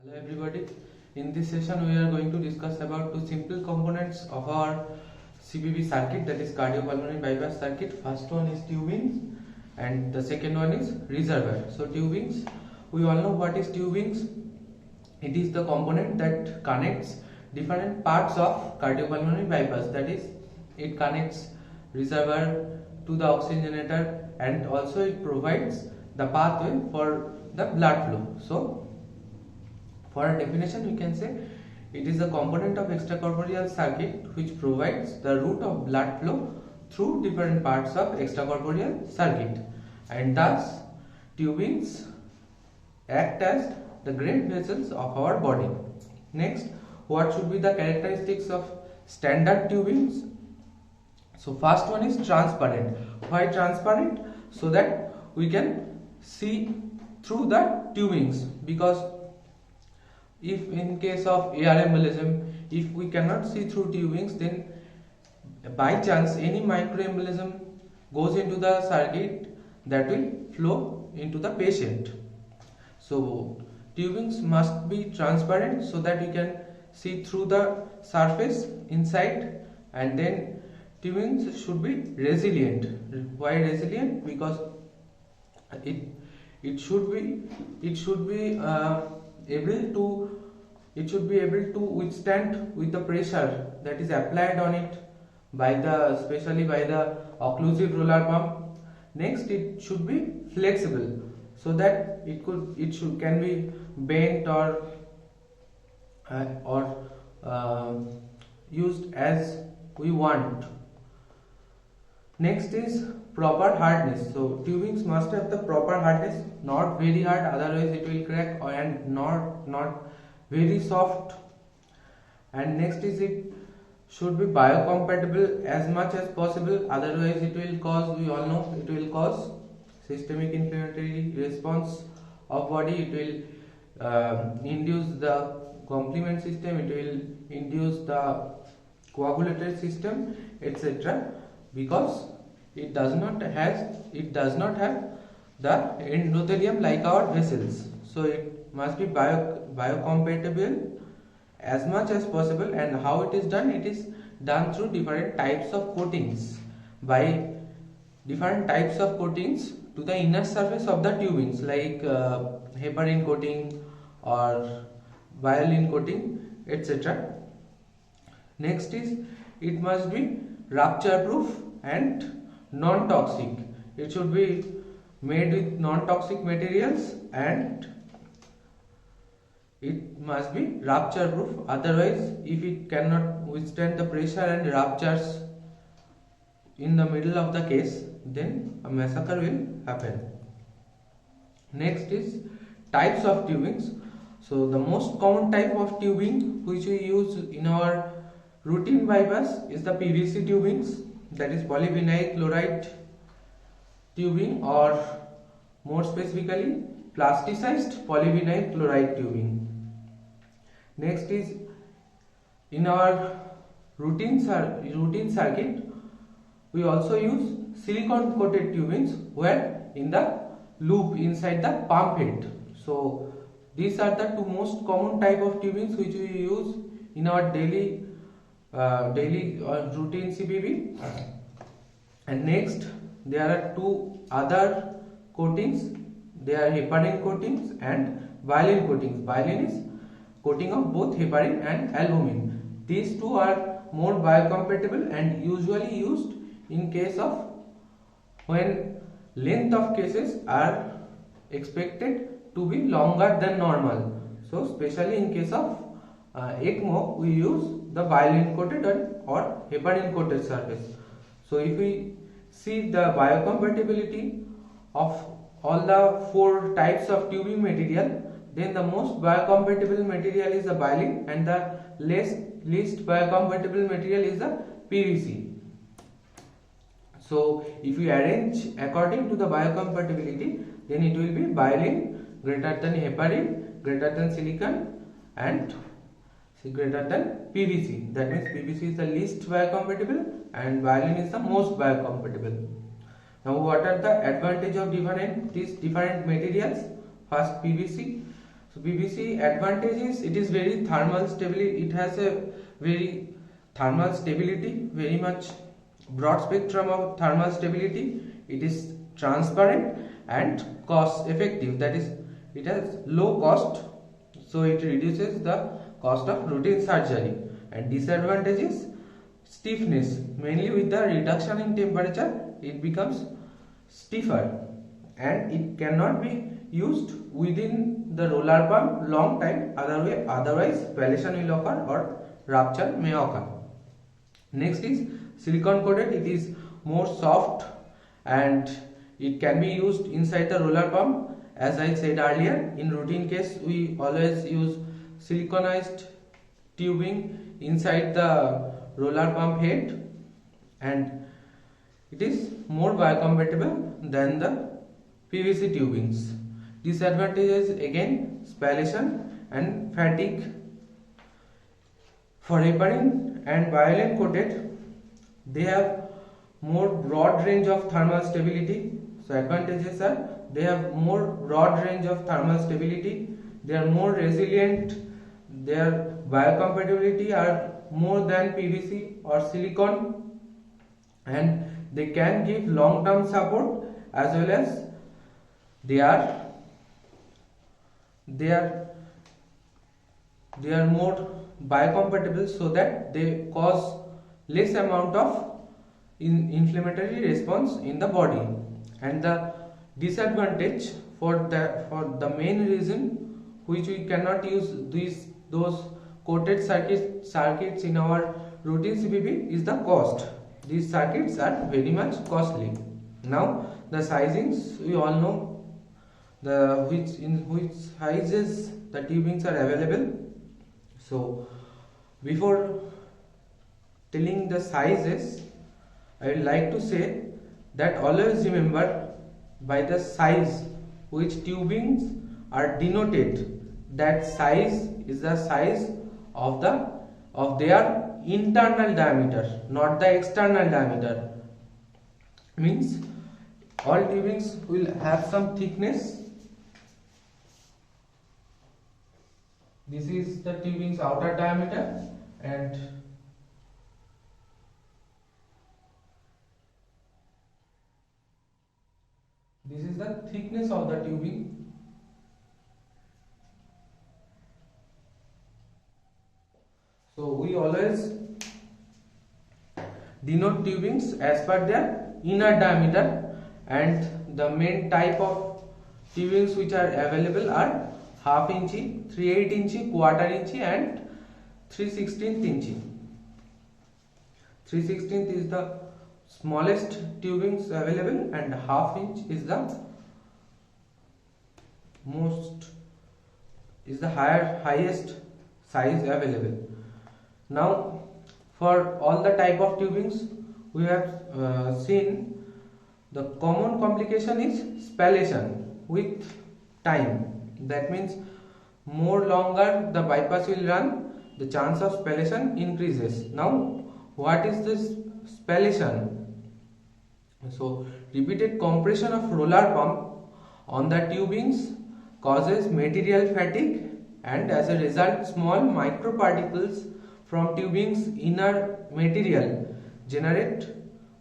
Hello everybody. In this session we are going to discuss about two simple components of our CBB circuit, that is cardiopulmonary bypass circuit. First one is tubings and the second one is reservoir. So tubings, we all know what is tubings. It is the component that connects different parts of cardiopulmonary bypass, that is it connects reservoir to the oxygenator and also it provides the pathway for the blood flow. So for a definition, we can say it is a component of extracorporeal circuit which provides the route of blood flow through different parts of extracorporeal circuit, and thus tubings act as the great vessels of our body. Next, what should be the characteristics of standard tubings? So first one is transparent. Why transparent? So that we can see through the tubings, because if in case of AR embolism, if we cannot see through tubings, then by chance any microembolism goes into the circuit, that will flow into the patient. So tubings must be transparent so that we can see through the surface inside, and then tubings should be resilient. Why resilient? Because it should be able to withstand with the pressure that is applied on it especially by the occlusive roller pump. Next, it should be flexible so that it can be bent or used as we want. Next is proper hardness. So tubings must have the proper hardness, not very hard, otherwise it will crack, and not very soft. And next is it should be biocompatible as much as possible, otherwise it will cause, we all know, it will cause systemic inflammatory response of body. It will induce the complement system, it will induce the coagulatory system, etc. because it does not have the endothelium like our vessels. So it must be biocompatible as much as possible. And how it is done? It is done through different types of coatings, by different types of coatings to the inner surface of the tubings, like heparin coating or violin coating, etc. Next is it must be rupture proof and non-toxic. It should be made with non-toxic materials and it must be rupture proof, otherwise if it cannot withstand the pressure and ruptures in the middle of the case, then a massacre will happen. Next is types of tubings. So the most common type of tubing which we use in our routine bypass is the PVC tubings, that is polyvinyl chloride tubing, or more specifically plasticized polyvinyl chloride tubing. Next is, in our routine circuit we also use silicone coated tubings, where in the loop inside the pump head. So these are the two most common type of tubings which we use in our daily routine CBB. And next, there are two other coatings. They are heparin coatings and violin coatings. Violin is coating of both heparin and albumin. These two are more biocompatible and usually used in case of when length of cases are expected to be longer than normal. So especially in case of ECMO, we use the violin coated or heparin coated surface. So if we see the biocompatibility of all the four types of tubing material, then the most biocompatible material is the violin and the least biocompatible material is the PVC. So if we arrange according to the biocompatibility, then it will be violin greater than heparin, greater than silicon, and greater than PVC. That means PVC is the least biocompatible and violin is the most biocompatible. Now what are the advantage of these different materials? First, PVC. So PVC advantage is it is very thermal stability. It has a very thermal stability, very much broad spectrum of thermal stability. It is transparent and cost effective. That is, it has low cost, so it reduces the cost of routine surgery. And disadvantage is stiffness. Mainly with the reduction in temperature, it becomes stiffer, and it cannot be used within the roller pump long time, otherwise spallation will occur or rupture may occur. Next is silicone coated. It is more soft and it can be used inside the roller pump. As I said earlier, in routine case we always use siliconized tubing inside the roller pump head, and it is more biocompatible than the PVC tubings. Disadvantages again spallation and fatigue. For heparin and Biolen coated, they have more broad range of thermal stability. So advantages are they have more broad range of thermal stability, they are more resilient, their biocompatibility are more than PVC or silicone, and they can give long term support, as well as they are more biocompatible, so that they cause less amount of inflammatory response in the body. And the disadvantage for the main reason which we cannot use those coated circuits in our routine CPB is the cost. These circuits are very much costly. Now the sizings, we all know in which sizes the tubings are available. So before telling the sizes, I would like to say that always remember by the size which tubings are denoted, that size is the size of their internal diameter, not the external diameter. Means all tubings will have some thickness. This is the tubing's outer diameter, and this is the thickness of the tubing. So we always denote tubings as per their inner diameter, and the main type of tubings which are available are half inch, 3/8 inch, quarter inch, and 3/16 inch. 3/16 is the smallest tubings available, and half inch is the highest size available. Now for all the type of tubings we have seen, the common complication is spallation with time. That means more longer the bypass will run, the chance of spallation increases. Now what is this spallation? So repeated compression of roller pump on the tubings causes material fatigue, and as a result small microparticles from tubings inner material generate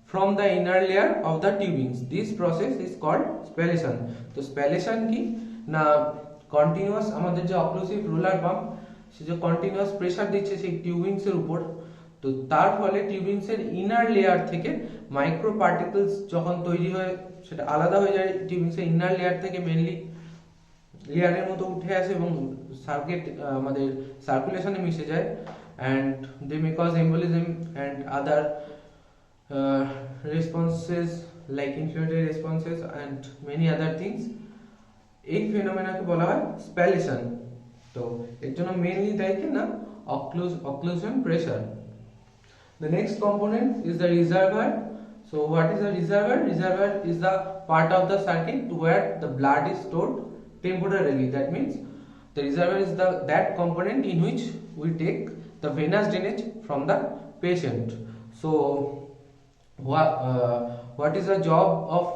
from the inner layer of the tubings. This process is called spallation. तो spallation की ना continuous আমাদের যে occlusive roller pump, সে যে continuous pressure দিচ্ছে সেই টিউবিংস এর উপর, তো তার ফলে টিউবিংস এর ইনার লেয়ার থেকে মাইক্রো পার্টিকেলস যখন তৈরি হয় সেটা আলাদা হয়ে যায় টিউবিংস এর ইনার লেয়ার থেকে, মেইনলি লেয়ারের মতো উঠে আসে এবং সার্কিট আমাদের সার্কুলেশনে মিশে যায়, and they may cause embolism and other responses like inflammatory responses and many other things. এই ফেনোমেনাকে বলা হয় স্প্যালেশন। তো এর জন্য মেইনলি দায়ী কি না occlusion pressure. The next component is the reservoir. So what is a reservoir? Reservoir is the part of the circuit where the blood is stored temporarily. That means the reservoir is that component in which we take the venous drainage from the patient. So what is the job of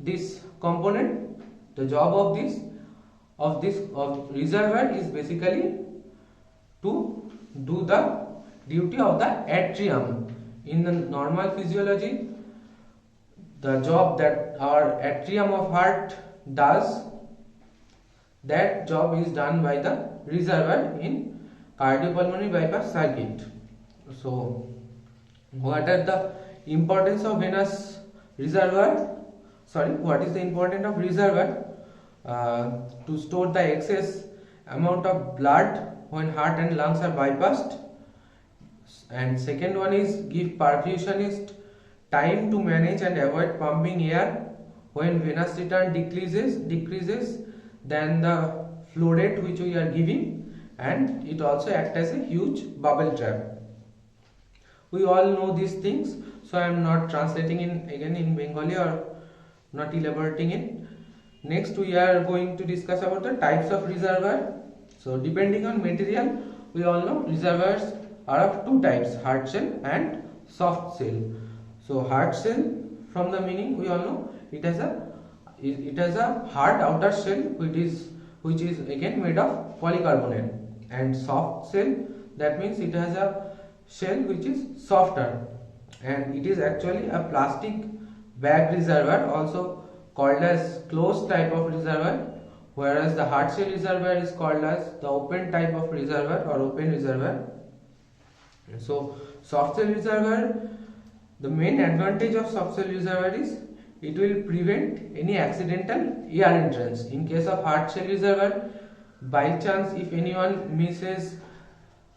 this component? The job of this of this reservoir is basically to do the duty of the atrium. In the normal physiology, the job that our atrium of heart does, that job is done by the reservoir in cardiopulmonary bypass circuit. So what are the importance of venous reservoir? What is the importance of reservoir? To store the excess amount of blood when heart and lungs are bypassed, and second one is give perfusionist time to manage and avoid pumping air when venous return decreases than the flow rate which we are giving, and it also acts as a huge bubble trap. We all know these things, so I am not translating in Bengali or not elaborating it. Next we are going to discuss about the types of reservoir. So depending on material, we all know reservoirs are of two types, hard shell and soft shell. So hard shell, from the meaning we all know, it has a hard outer shell which is again made of polycarbonate, and soft shell, that means it has a shell which is softer, and it is actually a plastic bag reservoir, also called as closed type of reservoir, whereas the hard shell reservoir is called as the open type of reservoir or open reservoir. So soft shell reservoir, the main advantage of soft shell reservoir is it will prevent any accidental air entrance. In case of hard shell reservoir, by chance if anyone misses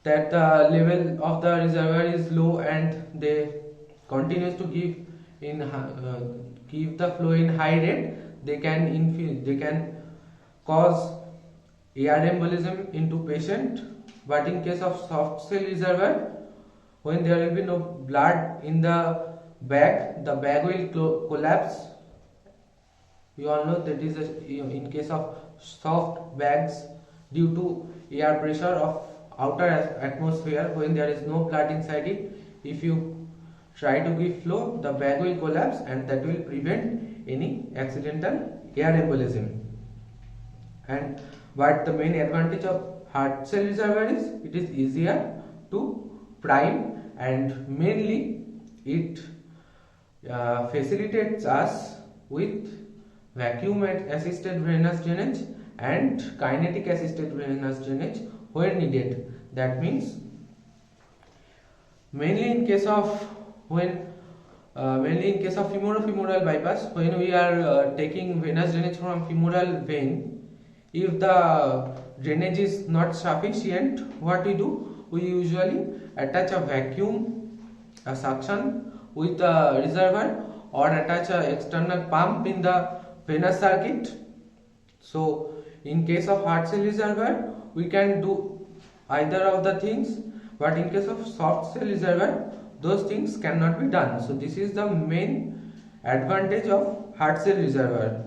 that the level of the reservoir is low and they continues to give the flow in high rate, they can cause air embolism into patient. But in case of soft shell reservoir, when there will be no blood in the bag will collapse. You all know that is in case of soft bags, due to air pressure of outer atmosphere, when there is no blood inside it, if you try to give flow, the bag will collapse, and that will prevent any accidental air embolism. But the main advantage of hard shell reservoir is it is easier to prime, and mainly it facilitates us with vacuum assisted venous drainage and kinetic assisted venous drainage when needed. That means mainly in case of femoral bypass, when we are taking venous drainage from femoral vein, if the drainage is not sufficient, what we do? We usually attach a vacuum, a suction with the reservoir, or attach a external pump in the venous circuit. So in case of hard shell reservoir, we can do either of the things, but in case of soft shell reservoir, those things cannot be done. So this is the main advantage of hard shell reservoir.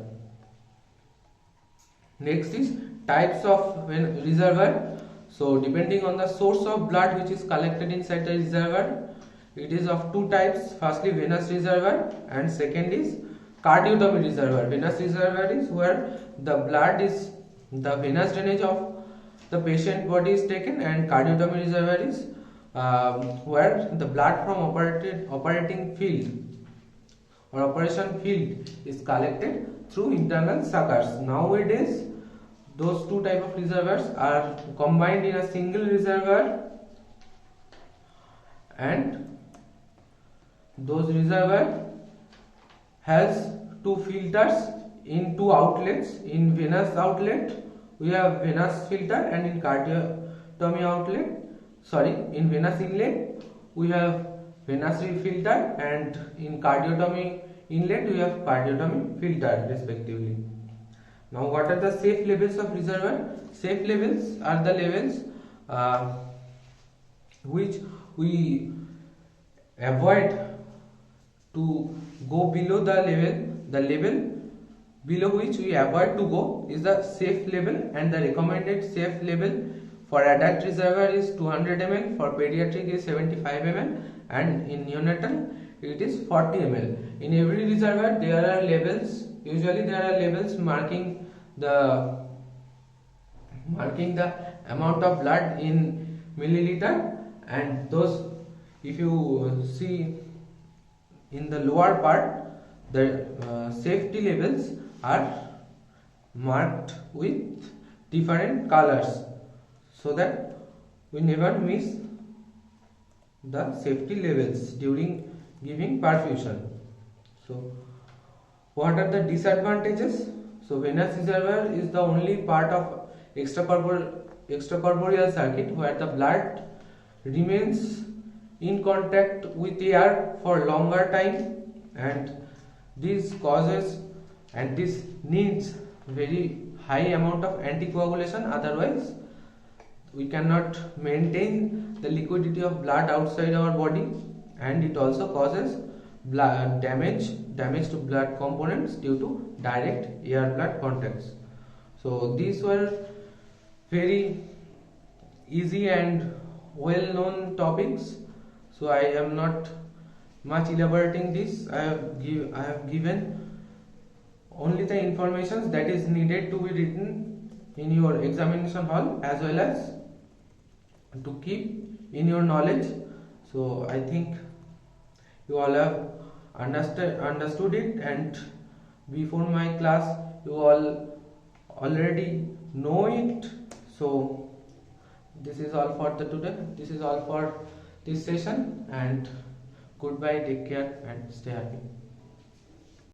Next is types of reservoir. So depending on the source of blood which is collected inside the reservoir, it is of two types. Firstly, venous reservoir, and second is cardiotomy reservoir. Venous reservoir is where the venous drainage of the patient body is taken, and cardiotomy reservoir is where the blood from operating field or operation field is collected through internal suckers. Nowadays, those two type of reservoirs are combined in a single reservoir, and those reservoir has two filters in two outlets. In venous outlet we have venous filter, and in cardiotomy in venous inlet we have venous filter, and in cardiotomy inlet we have cardiotomy filter respectively. Now what are the safe levels of reservoir? Safe levels are the levels which we avoid to go below the level below which we avoid to go is the safe level, and the recommended safe level for adult reservoir is 200 ml, for pediatric is 75 ml, and in neonatal it is 40 ml. In every reservoir there are labels, usually there are labels marking the marking the amount of blood in milliliter, and those, if you see in the lower part, the safety levels are marked with different colors so that we never miss the safety levels during giving perfusion. So what are the disadvantages? So venous reservoir is the only part of extracorporeal circuit where the blood remains in contact with air for longer time, and this causes and this needs very high amount of anticoagulation, otherwise we cannot maintain the liquidity of blood outside our body, and it also causes blood damage to blood components due to direct air blood contacts. So these were very easy and well known topics, so I am not much elaborating this. I have given only the information that is needed to be written in your examination hall, as well as to keep in your knowledge. So I think you all have understood it, and before my class you all already know it. So this is all for the today. This is all for this session, and goodbye, take care and stay happy.